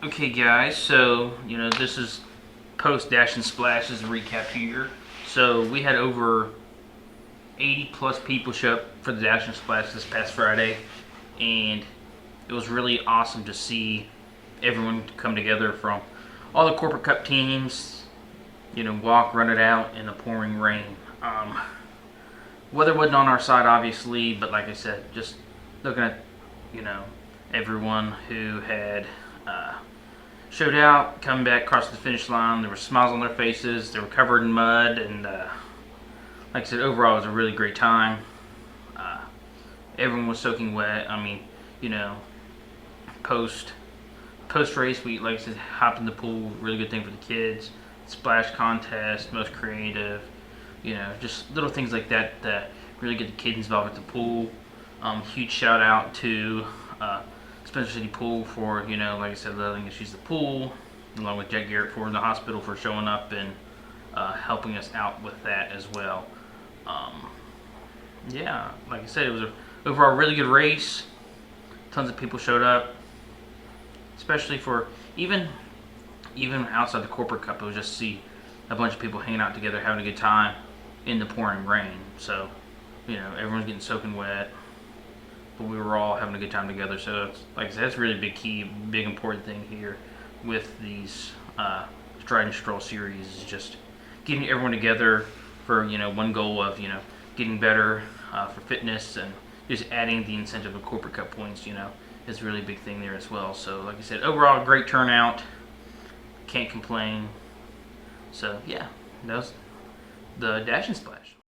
Okay, guys, so this is post Dash and Splashes recap here. So we had over 80 plus people show up for the Dash and Splash this past Friday, and it was really awesome to see everyone come together from all the corporate cup teams. Walk, run it out in the pouring rain. Weather wasn't on our side, obviously, but like I said, just looking at everyone who had showed out, coming back across the finish line. There were smiles on their faces. They were covered in mud, and like I said, overall it was a really great time. Everyone was soaking wet. I mean, post race, we, like I said, hopped in the pool. Really good thing for the kids. Splash contest, most creative. Just little things like that that really get the kids involved with the pool. Huge shout out to Spencer City Pool for, like I said, letting us use the pool, along with Jack Garrett Ford in the hospital for showing up and helping us out with that as well. Yeah, like I said, it was a overall really good race. Tons of people showed up, especially for even outside the corporate cup. It was just to see a bunch of people hanging out together, having a good time in the pouring rain. So, everyone's getting soaking wet, but we were all having a good time together. So, like I said, that's really big key, big important thing here with these Stride and Stroll series is just getting everyone together for one goal of getting better for fitness, and just adding the incentive of corporate cup points. Is a really big thing there as well. So, like I said, overall great turnout. Can't complain. So yeah, that was the Dash and Splash.